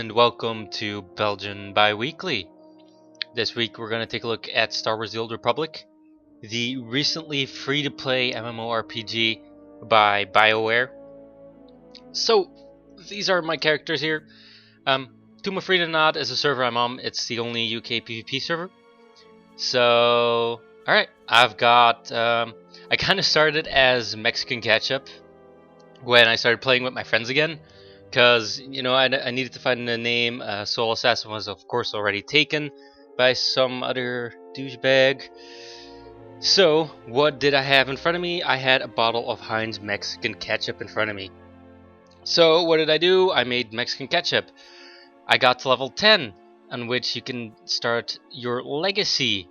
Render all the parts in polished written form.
and welcome to Belgian Bi-Weekly. This week we're going to take a look at Star Wars: The Old Republic, the recently free-to-play MMORPG by BioWare. So, these are my characters here. Tuma Friedenad is a server I'm on. It's the only UK PvP server. So, alright, I've got... I kind of started as Mexican Ketchup when I started playing with my friends again. Because, you know, I needed to find a name. Soul Assassin was, of course, already taken by some other douchebag. So, what did I have in front of me? I had a bottle of Heinz Mexican Ketchup in front of me. So, what did I do? I made Mexican Ketchup. I got to level 10, on which you can start your legacy.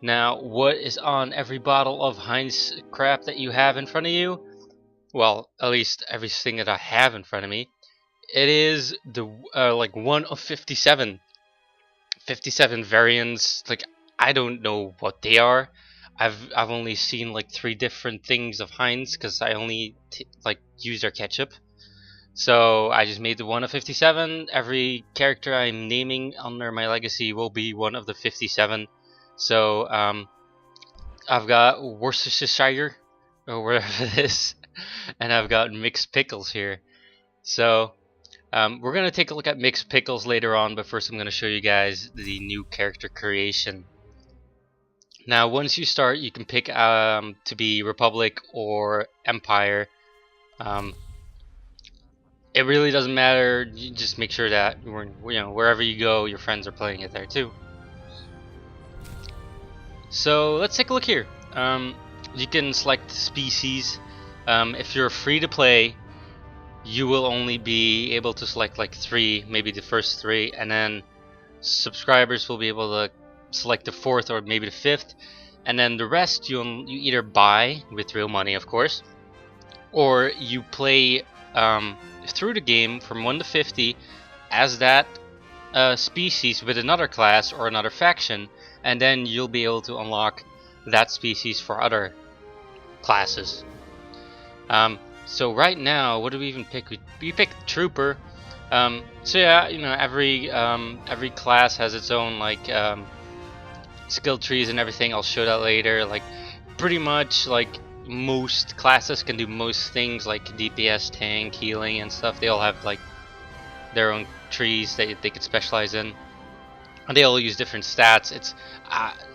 Now, what is on every bottle of Heinz crap that you have in front of you? Well, at least everything that I have in front of me. It is the like one of 57 variants. Like, I don't know what they are. I've only seen like 3 different things of Heinz because I only use their ketchup. So I just made the one of 57. Every character I'm naming under my legacy will be one of the 57. So I've got Worcestershire or wherever it is, and I've got mixed pickles here. So we're going to take a look at mixed pickles later on, but first I'm going to show you guys the new character creation. Now, once you start, you can pick to be Republic or Empire. It really doesn't matter. You just make sure that wherever you go, your friends are playing it there too. So let's take a look here. You can select species. If you're free to play, you will only be able to select like 3, maybe the first 3, and then subscribers will be able to select the 4th or maybe the 5th, and then the rest you either buy with real money, of course, or you play through the game from 1 to 50 as that species with another class or another faction, and then you'll be able to unlock that species for other classes. So right now, what do we even pick? We picked Trooper. So yeah, you know, every class has its own like skill trees and everything. I'll show that later. Like, pretty much like most classes can do most things, like DPS, tank, healing, and stuff. They all have like their own trees that they could specialize in, and they all use different stats.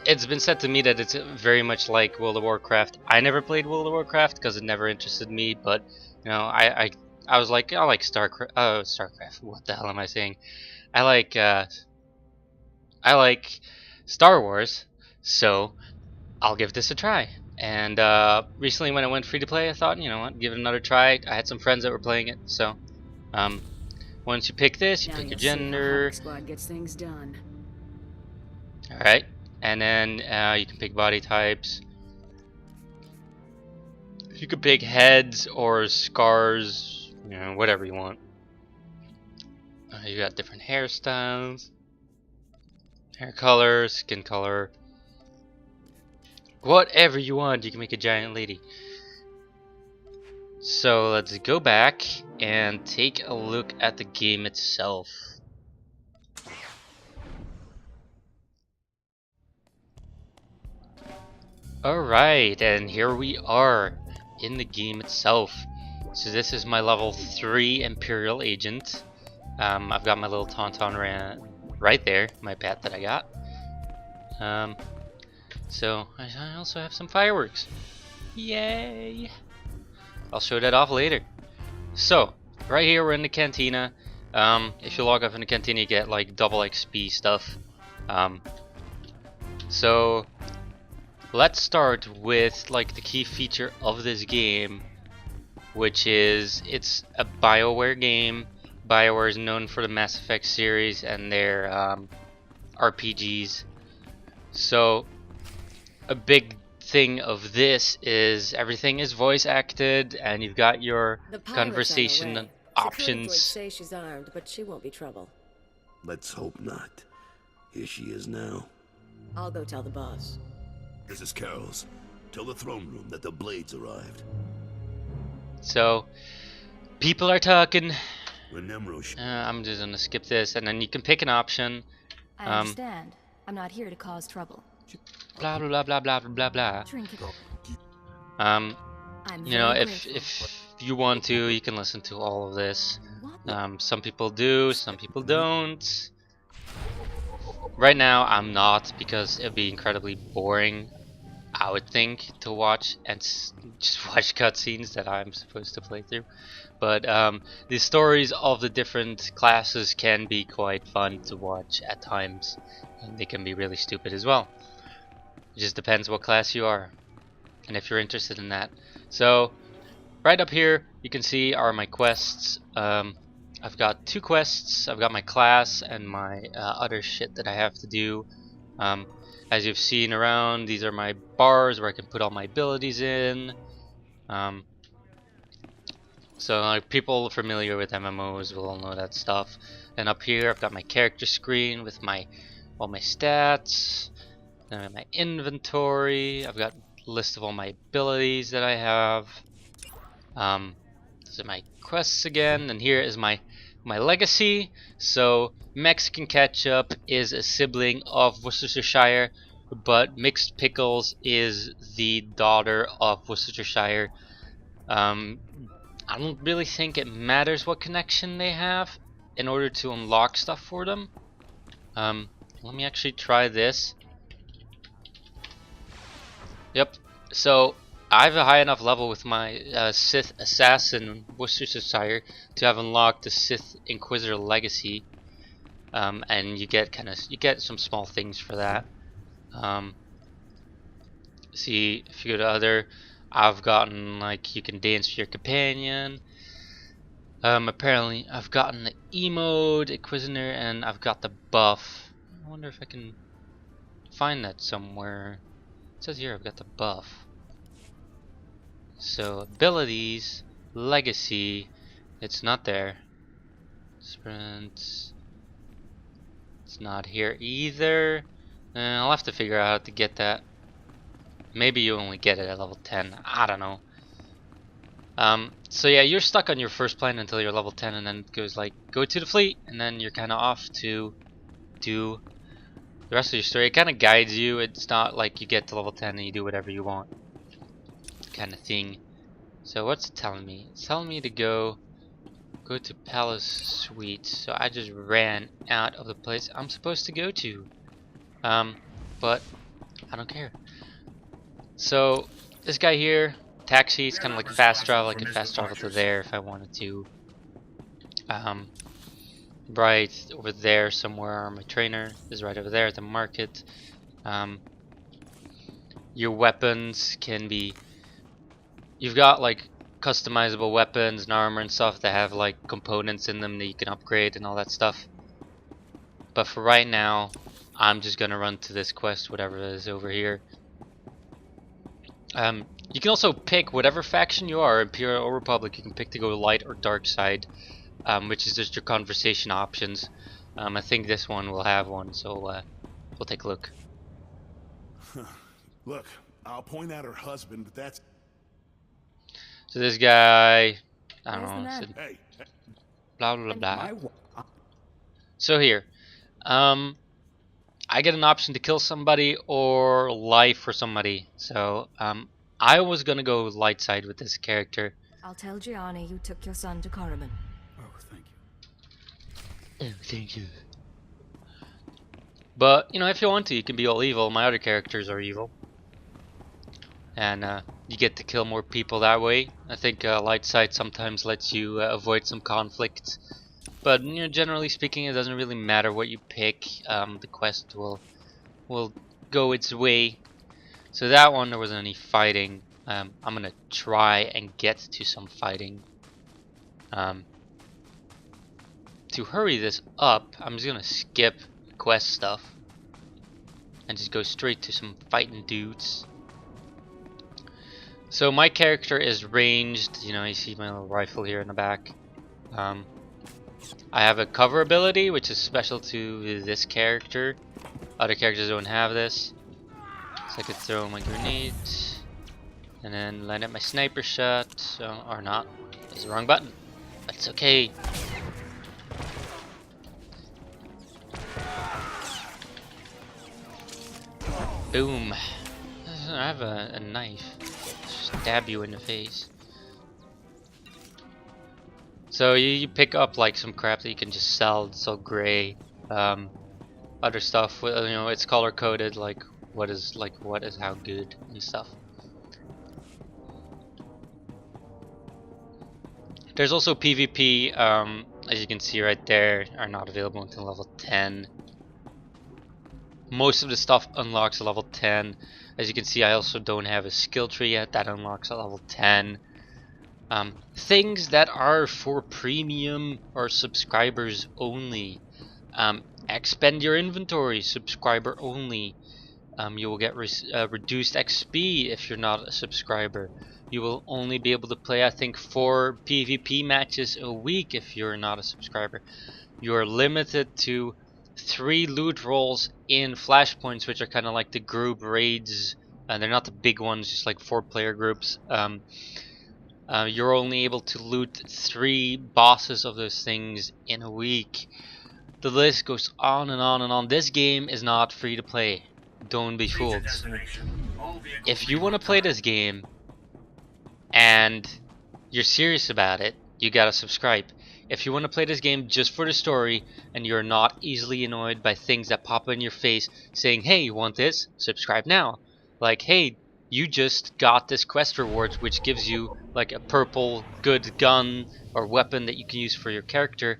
It's been said to me that it's very much like World of Warcraft. I never played World of Warcraft because it never interested me, but you know, I was like, I like Starcraft. What the hell am I saying? I like Star Wars, so I'll give this a try. And recently, when I went free to play, I thought, you know what, give it another try. I had some friends that were playing it, so once you pick this, you pick your gender. Squad gets things done. All right. And then you can pick body types. You could pick heads or scars, you know, whatever you want. You got different hairstyles, hair color, skin color, whatever you want. You can make a giant lady. So let's go back and take a look at the game itself. Alright, and here we are in the game itself. So this is my level 3 Imperial Agent. I've got my little Tauntaun right there, my pet that I got. So I also have some fireworks. Yay! I'll show that off later. So, right here we're in the cantina. If you log off in the cantina, you get like double XP stuff. So let's start with like the key feature of this game, which is it's a BioWare game. BioWare is known for the Mass Effect series and their RPGs. So a big thing of this is everything is voice acted, and you've got your conversation options. Say she's armed, but she won't be trouble. Let's hope not. Here she is now. I'll go tell the boss. This is Carol's. Tell the throne room that the blades arrived. So people are talking. When Nemro I'm just gonna skip this, and then you can pick an option. I understand. I'm not here to cause trouble. Blah blah blah blah blah blah blah. Trinket. Um, I'm you know, very if grateful. you want to, you can listen to all of this. What? Some people do, some people don't. Right now, I'm not, because it'd be incredibly boring, I would think, to watch and just watch cutscenes that I'm supposed to play through. But the stories of the different classes can be quite fun to watch at times, and they can be really stupid as well. It just depends what class you are, and if you're interested in that. So, right up here, you can see are my quests. I've got 2 quests. I've got my class and my other shit that I have to do. As you've seen around, these are my bars where I can put all my abilities in. So like, people familiar with MMOs will all know that stuff. And up here, I've got my character screen with all my stats, and my inventory. I've got a list of all my abilities that I have. Those are my quests again, and here is my legacy. So Mexican ketchup is a sibling of Worcestershire, but mixed pickles is the daughter of Worcestershire. I don't really think it matters what connection they have in order to unlock stuff for them. Let me actually try this. Yep. So I have a high enough level with my Sith Assassin Worcestershire to have unlocked the Sith Inquisitor Legacy, and you get some small things for that. See, if you go to other, I've gotten like you can dance with your companion. Apparently I've gotten the E mode Inquisitor, and I've got the buff. I wonder if I can find that somewhere. It says here I've got the buff. So abilities, legacy, it's not there. Sprint, it's not here either. I'll have to figure out how to get that. Maybe you only get it at level 10. I don't know. So yeah, you're stuck on your first planet until you're level 10, and then it goes like, go to the fleet, and then you're kind of off to do the rest of your story. It kind of guides you. It's not like you get to level 10 and you do whatever you want kind of thing. So what's it telling me? It's telling me to go to Palace Suite. So I just ran out of the place I'm supposed to go to. But I don't care. So this guy here, taxi, it's kind of like fast travel. I can fast travel to there if I wanted to. Right over there somewhere, my trainer is right over there at the market. Your weapons can be, you've got like customizable weapons and armor and stuff that have like components in them that you can upgrade and all that stuff. But for right now, I'm just gonna run to this quest, whatever it is over here. You can also pick whatever faction you are, Imperial or Republic. You can pick to go light or dark side, which is just your conversation options. I think this one will have one, so we'll take a look. Look, I'll point out her husband, but that's... So this guy, I Where's the don't know, man? said Hey, blah blah blah. So here, I get an option to kill somebody or life for somebody. So I was gonna go light side with this character. I'll tell Gianni you took your son to Caraman. oh, thank you. Oh, thank you. But you know, if you want to, you can be all evil. My other characters are evil, and you get to kill more people that way. I think light side sometimes lets you avoid some conflict. But you know, generally speaking, it doesn't really matter what you pick. The quest will go its way. So that one, there wasn't any fighting. I'm gonna try and get to some fighting. To hurry this up, I'm just gonna skip quest stuff and just go straight to some fighting dudes. So my character is ranged. You know, you see my little rifle here in the back. I have a cover ability, which is special to this character. Other characters don't have this. So I could throw my grenade and then land at my sniper shot, or not. It's the wrong button. That's okay. Boom. I have a knife. Stab you in the face. So you pick up like some crap that you can just sell. It's all gray. Other stuff, you know, it's color coded, like what is how good and stuff. There's also PvP, as you can see right there, are not available until level 10. Most of the stuff unlocks at level 10. As you can see, I also don't have a skill tree yet. That unlocks at level 10. Things that are for premium or subscribers only. Expend your inventory, subscriber only. You will get reduced XP if you're not a subscriber. You will only be able to play, I think, 4 PvP matches a week if you're not a subscriber. You are limited to 3 loot rolls in flashpoints, which are kind of like the group raids. They're not the big ones, just like 4-player groups. You're only able to loot 3 bosses of those things in a week. The list goes on and on and on. This game is not free to play. Don't be fooled. If you want to play this game and you're serious about it, you gotta subscribe. If you want to play this game just for the story and you're not easily annoyed by things that pop in your face saying, hey, you want this? Subscribe now. Like, hey, you just got this quest reward which gives you like a purple good gun or weapon that you can use for your character.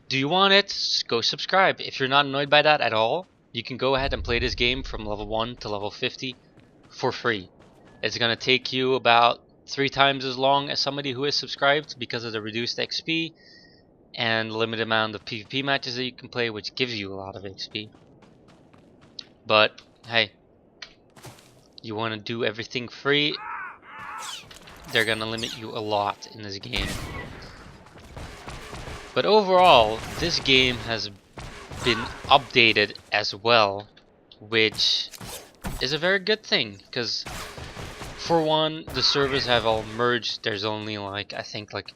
Do you want it? Go subscribe. If you're not annoyed by that at all, you can go ahead and play this game from level 1 to level 50 for free. It's gonna take you about 3 times as long as somebody who is subscribed because of the reduced XP and limited amount of PvP matches that you can play, which gives you a lot of XP. But hey, you want to do everything free, they're gonna limit you a lot in this game. But overall, this game has been updated as well, which is a very good thing, because for one, the servers have all merged. There's only like, I think like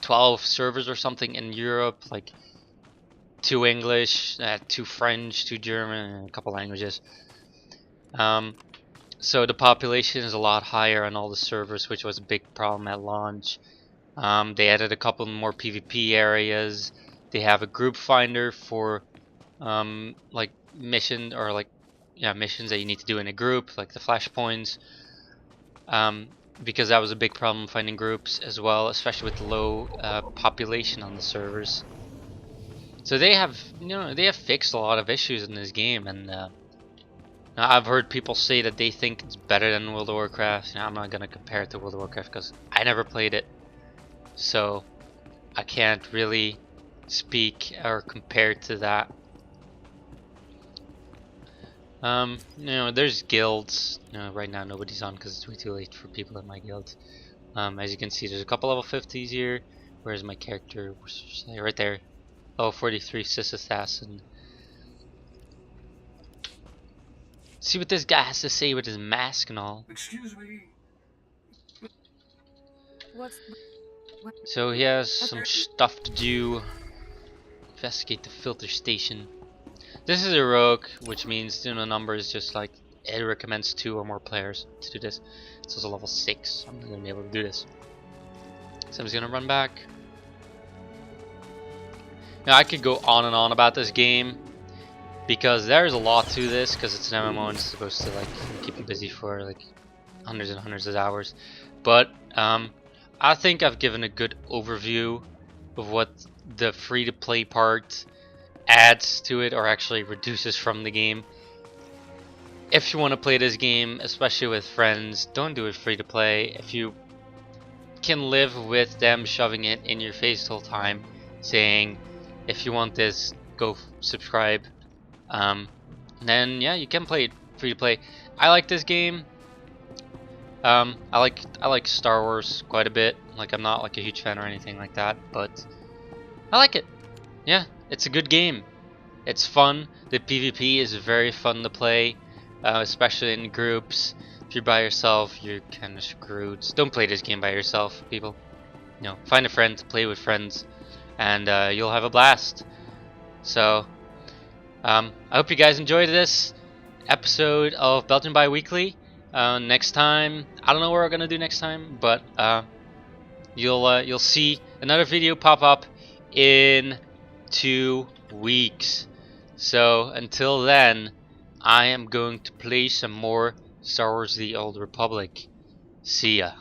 12 servers or something in Europe, like 2 English, 2 French, 2 German, and a couple languages. So the population is a lot higher on all the servers, which was a big problem at launch. They added a couple more PvP areas. They have a group finder for like mission or like missions that you need to do in a group, like the flashpoints. Because that was a big problem finding groups as well, especially with low population on the servers. So they have, they have fixed a lot of issues in this game, and I've heard people say that they think it's better than World of Warcraft. I'm not gonna compare it to World of Warcraft because I never played it, so I can't really speak or compare to that. There's guilds. Right now nobody's on because it's way too late for people in my guild. As you can see, there's a couple level 50s here. Where's my character? Right there. Oh, 43 Sis Assassin. See what this guy has to say with his mask and all. Excuse me. So he has some stuff to do. Investigate the filter station. This is a rogue, which means the number is just like it recommends 2 or more players to do this. It's also level 6, so I'm not gonna be able to do this. So I'm just gonna run back. Now I could go on and on about this game because there's a lot to this, because it's an MMO and it's supposed to like keep you busy for like hundreds and hundreds of hours. But I think I've given a good overview of what the free-to-play part adds to it, or actually reduces from the game. If you want to play this game, especially with friends, don't do it free-to-play. If you can live with them shoving it in your face the whole time, saying, if you want this, go subscribe, then yeah, you can play it free-to-play. I like this game. I like Star Wars quite a bit. Like, I'm not like a huge fan or anything like that, but I like it. Yeah, it's a good game. It's fun. The PvP is very fun to play, especially in groups. If you're by yourself, you're kind of screwed. So don't play this game by yourself, people. Find a friend, play with friends, and you'll have a blast. So, I hope you guys enjoyed this. episode of Belgian Bi-Weekly. Next time, I don't know what we're gonna do next time, but you'll see another video pop up in 2 weeks. So until then, I am going to play some more Star Wars: The Old Republic. See ya.